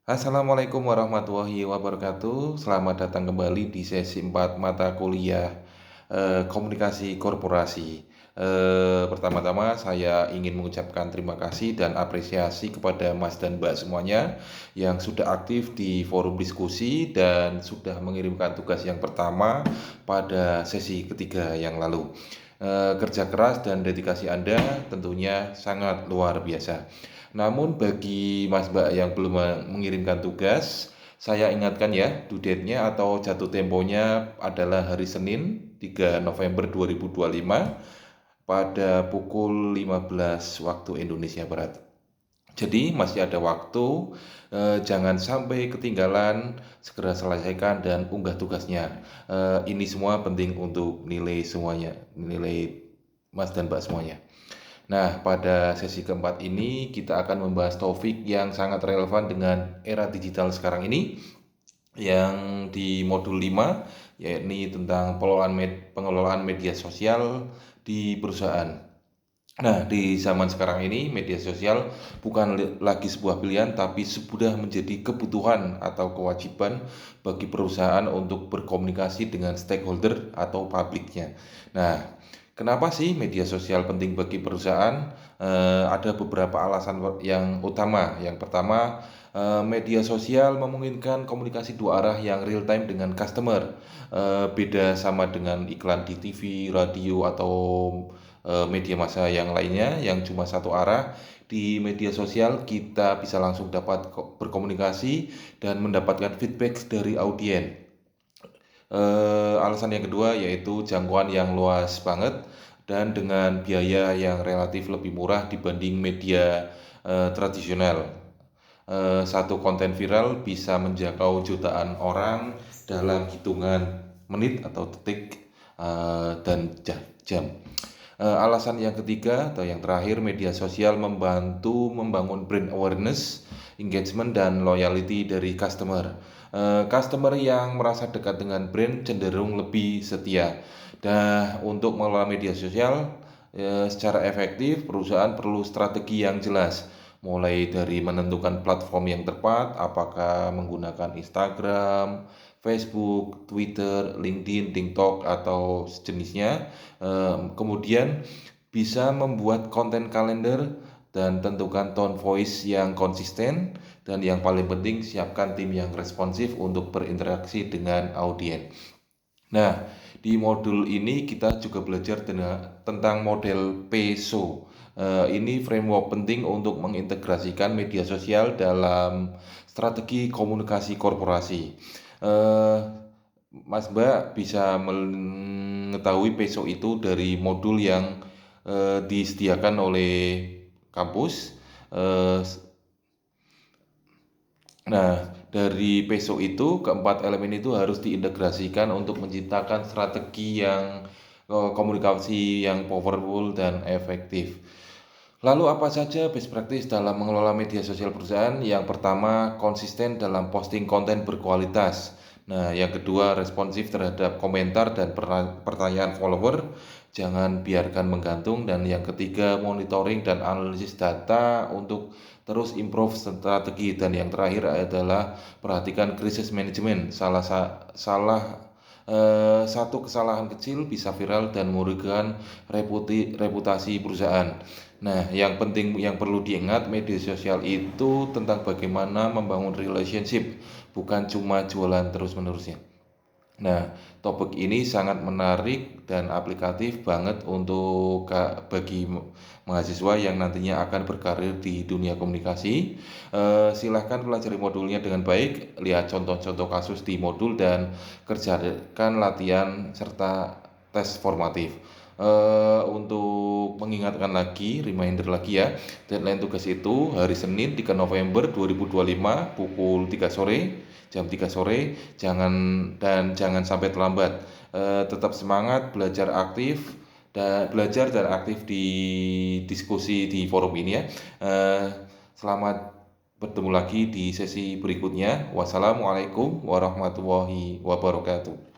Assalamualaikum warahmatullahi wabarakatuh. Selamat datang kembali di sesi 4 mata kuliah komunikasi korporasi. Pertama-tama saya ingin mengucapkan terima kasih dan apresiasi kepada Mas dan Mbak semuanya yang sudah aktif di forum diskusi dan sudah mengirimkan tugas yang pertama pada sesi ketiga yang lalu. Kerja keras dan dedikasi Anda tentunya sangat luar biasa. Namun bagi Mas Mbak yang belum mengirimkan tugas, saya ingatkan ya, due date-nya atau jatuh temponya adalah hari Senin 3 November 2025 pada pukul 15 waktu Indonesia Barat. Jadi masih ada waktu, jangan sampai ketinggalan, segera selesaikan dan unggah tugasnya. Ini semua penting untuk nilai semuanya, nilai Mas dan Mbak semuanya. Nah, pada sesi keempat ini kita akan membahas topik yang sangat relevan dengan era digital sekarang ini, yang di modul 5, yakni tentang pengelolaan media sosial di perusahaan. Nah, di zaman sekarang ini media sosial bukan lagi sebuah pilihan, tapi sudah menjadi kebutuhan atau kewajiban bagi perusahaan untuk berkomunikasi dengan stakeholder atau publiknya. Nah, kenapa sih media sosial penting bagi perusahaan? Ada beberapa alasan yang utama. Yang pertama, media sosial memungkinkan komunikasi dua arah yang real time dengan customer. Beda sama dengan iklan di TV, radio, atau media massa yang lainnya yang cuma satu arah. Di media sosial kita bisa langsung dapat berkomunikasi dan mendapatkan feedback dari audiens. Alasan yang kedua yaitu jangkauan yang luas banget dan dengan biaya yang relatif lebih murah dibanding media tradisional. Satu konten viral bisa menjangkau jutaan orang dalam hitungan menit atau detik dan jam. Alasan yang ketiga atau yang terakhir, media sosial membantu membangun brand awareness, engagement, dan loyalty dari customer. Customer yang merasa dekat dengan brand cenderung lebih setia. Dan untuk mengelola media sosial secara efektif, perusahaan perlu strategi yang jelas. Mulai dari menentukan platform yang tepat, apakah menggunakan Instagram, Facebook, Twitter, LinkedIn, TikTok, atau sejenisnya. Kemudian bisa membuat konten kalender dan tentukan tone voice yang konsisten. Dan yang paling penting, siapkan tim yang responsif untuk berinteraksi dengan audiens. Nah, di modul ini kita juga belajar tentang model PESO. Ini framework penting untuk mengintegrasikan media sosial dalam strategi komunikasi korporasi. Eh, Mas Mbak bisa mengetahui PESO itu dari modul yang disediakan oleh kampus. Eh, Nah, dari PESO itu keempat elemen itu harus diintegrasikan untuk menciptakan strategi yang komunikasi yang powerful dan efektif. Lalu apa saja best practice dalam mengelola media sosial perusahaan? Yang pertama, konsisten dalam posting konten berkualitas. Nah, yang kedua, responsif terhadap komentar dan pertanyaan follower. Jangan biarkan menggantung. Dan yang ketiga, monitoring dan analisis data untuk terus improve strategi. Dan yang terakhir adalah perhatikan krisis manajemen. Satu kesalahan kecil bisa viral dan merugikan reputasi perusahaan. Nah, yang penting yang perlu diingat, media sosial itu tentang bagaimana membangun relationship, bukan cuma jualan terus-menerusnya. Nah, topik ini sangat menarik dan aplikatif banget untuk bagi mahasiswa yang nantinya akan berkarir di dunia komunikasi. Silahkan pelajari modulnya dengan baik, lihat contoh-contoh kasus di modul dan kerjakan latihan serta tes formatif. Untuk mengingatkan lagi, reminder lagi ya, deadline tugas itu hari Senin 3 November 2025 pukul 3 sore, jam 3 sore. Jangan sampai terlambat. Tetap semangat, belajar dan aktif di diskusi di forum ini ya. Selamat bertemu lagi di sesi berikutnya. Wassalamualaikum warahmatullahi wabarakatuh.